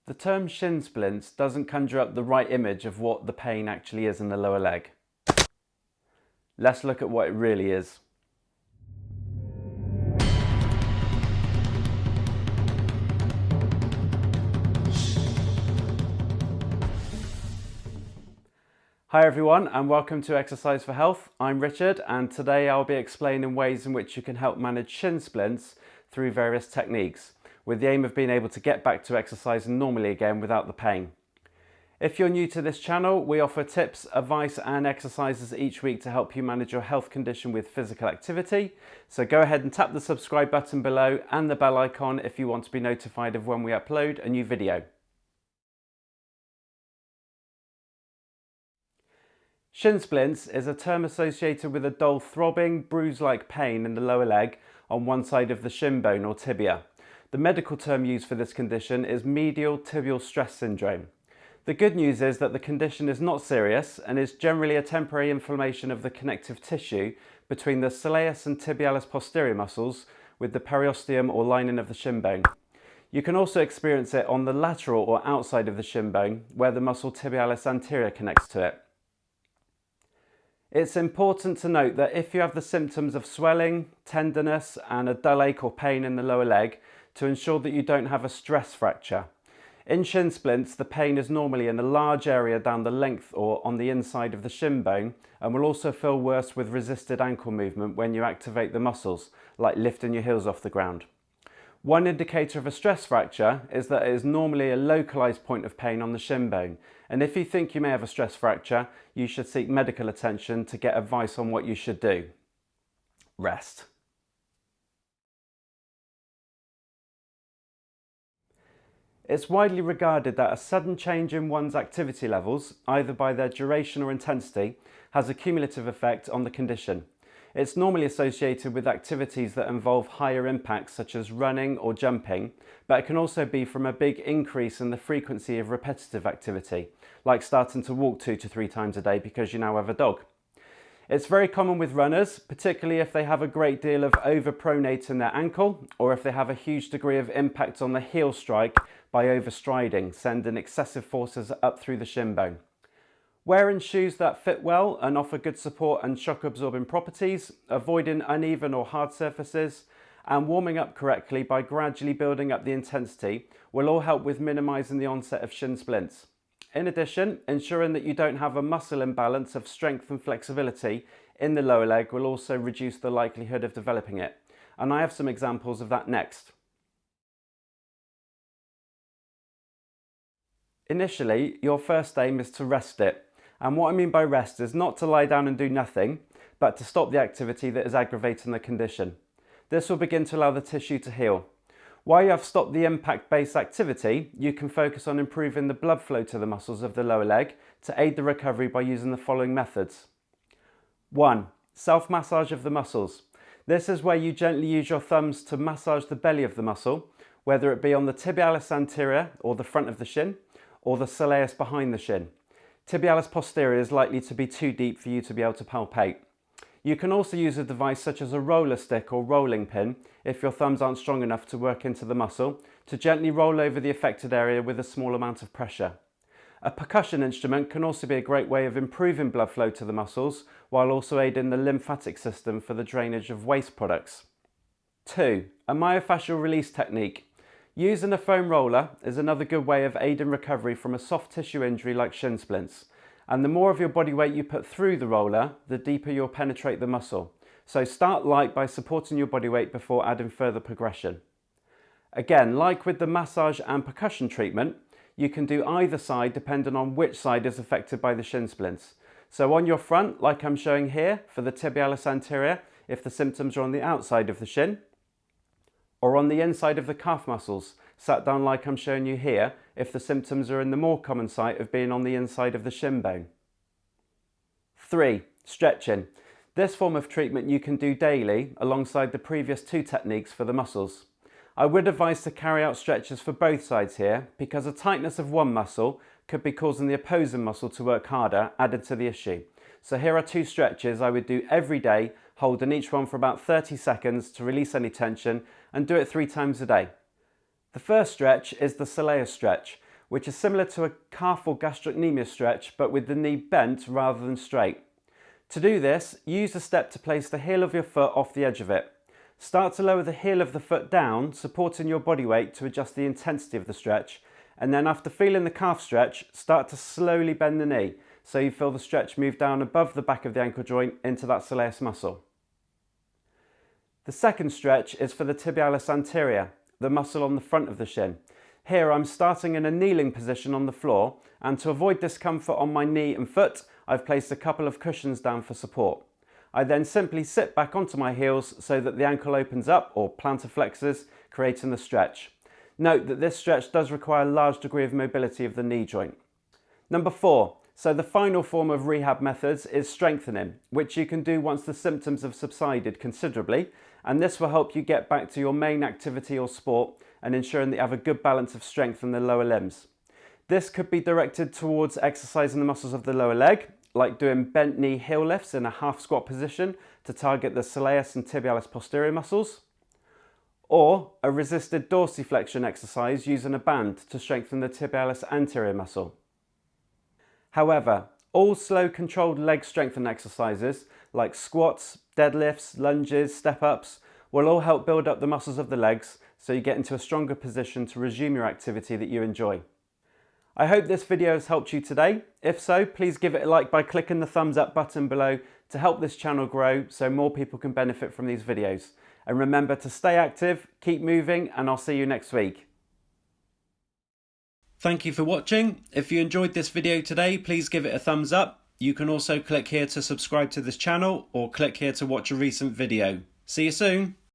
The term shin splints doesn't conjure up the right image of what the pain actually is in the lower leg. Let's look at what it really is. Hi everyone and welcome to Exercise for Health. I'm Richard and today I'll be explaining ways in which you can help manage shin splints through various techniques, with the aim of being able to get back to exercising normally again without the pain. If you're new to this channel, we offer tips, advice and exercises each week to help you manage your health condition with physical activity. So go ahead and tap the subscribe button below and the bell icon if you want to be notified of when we upload a new video. Shin splints is a term associated with a dull throbbing, bruise-like pain in the lower leg on one side of the shin bone or tibia. The medical term used for this condition is medial tibial stress syndrome. The good news is that the condition is not serious and is generally a temporary inflammation of the connective tissue between the soleus and tibialis posterior muscles with the periosteum or lining of the shin bone. You can also experience it on the lateral or outside of the shin bone where the muscle tibialis anterior connects to it. It's important to note that if you have the symptoms of swelling, tenderness and a dull ache or pain in the lower leg, to ensure that you don't have a stress fracture. In shin splints, the pain is normally in a large area down the length or on the inside of the shin bone and will also feel worse with resisted ankle movement when you activate the muscles, like lifting your heels off the ground. One indicator of a stress fracture is that it is normally a localized point of pain on the shin bone, and if you think you may have a stress fracture, you should seek medical attention to get advice on what you should do. Rest. It's widely regarded that a sudden change in one's activity levels, either by their duration or intensity, has a cumulative effect on the condition. It's normally associated with activities that involve higher impacts such as running or jumping, but it can also be from a big increase in the frequency of repetitive activity, like starting to walk 2 to 3 times a day because you now have a dog. It's very common with runners, particularly if they have a great deal of overpronating their ankle or if they have a huge degree of impact on the heel strike by overstriding, sending excessive forces up through the shin bone. Wearing shoes that fit well and offer good support and shock absorbing properties, avoiding uneven or hard surfaces, and warming up correctly by gradually building up the intensity will all help with minimizing the onset of shin splints. In addition, ensuring that you don't have a muscle imbalance of strength and flexibility in the lower leg will also reduce the likelihood of developing it. And I have some examples of that next. Initially, your first aim is to rest it. And what I mean by rest is not to lie down and do nothing, but to stop the activity that is aggravating the condition. This will begin to allow the tissue to heal. While you have stopped the impact-based activity, you can focus on improving the blood flow to the muscles of the lower leg to aid the recovery by using the following methods. 1. Self-massage of the muscles. This is where you gently use your thumbs to massage the belly of the muscle, whether it be on the tibialis anterior or the front of the shin, or the soleus behind the shin. Tibialis posterior is likely to be too deep for you to be able to palpate. You can also use a device such as a roller stick or rolling pin if your thumbs aren't strong enough to work into the muscle to gently roll over the affected area with a small amount of pressure. A percussion instrument can also be a great way of improving blood flow to the muscles while also aiding the lymphatic system for the drainage of waste products. 2. A myofascial release technique. Using a foam roller is another good way of aiding recovery from a soft tissue injury like shin splints. And the more of your body weight you put through the roller, the deeper you'll penetrate the muscle. So start light by supporting your body weight before adding further progression. Again, like with the massage and percussion treatment, you can do either side depending on which side is affected by the shin splints. So on your front, like I'm showing here for the tibialis anterior, if the symptoms are on the outside of the shin, or on the inside of the calf muscles, sat down like I'm showing you here, if the symptoms are in the more common site of being on the inside of the shin bone. 3. Stretching. This form of treatment you can do daily alongside the previous 2 techniques for the muscles. I would advise to carry out stretches for both sides here because a tightness of one muscle could be causing the opposing muscle to work harder, added to the issue. So here are 2 stretches I would do every day, holding each one for about 30 seconds to release any tension and do it 3 times a day. The first stretch is the soleus stretch, which is similar to a calf or gastrocnemius stretch, but with the knee bent rather than straight. To do this, use a step to place the heel of your foot off the edge of it. Start to lower the heel of the foot down, supporting your body weight to adjust the intensity of the stretch, and then after feeling the calf stretch, start to slowly bend the knee, so you feel the stretch move down above the back of the ankle joint into that soleus muscle. The second stretch is for the tibialis anterior, the muscle on the front of the shin. Here I'm starting in a kneeling position on the floor, and to avoid discomfort on my knee and foot, I've placed a couple of cushions down for support. I then simply sit back onto my heels so that the ankle opens up or plantar flexors, creating the stretch. Note that this stretch does require a large degree of mobility of the knee joint. Number 4. So the final form of rehab methods is strengthening, which you can do once the symptoms have subsided considerably, and this will help you get back to your main activity or sport and ensuring that you have a good balance of strength in the lower limbs. This could be directed towards exercising the muscles of the lower leg, like doing bent knee heel lifts in a half squat position to target the soleus and tibialis posterior muscles, or a resisted dorsiflexion exercise using a band to strengthen the tibialis anterior muscle. However, all slow controlled leg strengthening exercises like squats, deadlifts, lunges, step-ups will all help build up the muscles of the legs so you get into a stronger position to resume your activity that you enjoy. I hope this video has helped you today. If so, please give it a like by clicking the thumbs up button below to help this channel grow so more people can benefit from these videos. And remember to stay active, keep moving, and I'll see you next week. Thank you for watching. If you enjoyed this video today, please give it a thumbs up. You can also click here to subscribe to this channel or click here to watch a recent video. See you soon.